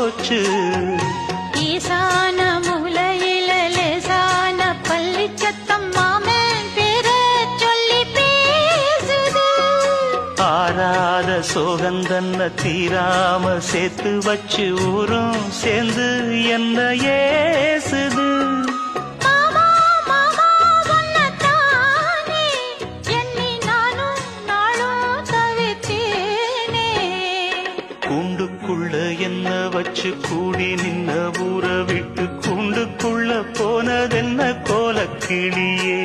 போச்சு. ஈசான மூலையில லேசான பள்ளிச்சத்தம் மாமன் பேர சொல்லி பேசுது. ஆறாத சோகந்தன்ன தீராம சேர்த்து வச்சு ஊரும் சேர்ந்து என்ன ஏசுது. கூண்டுக்குள்ள என்ன வச்சு கூடி நின்ன ஊற விட்டு கூண்டுக்குள்ள போனதென்ன கோலக்கிளியே.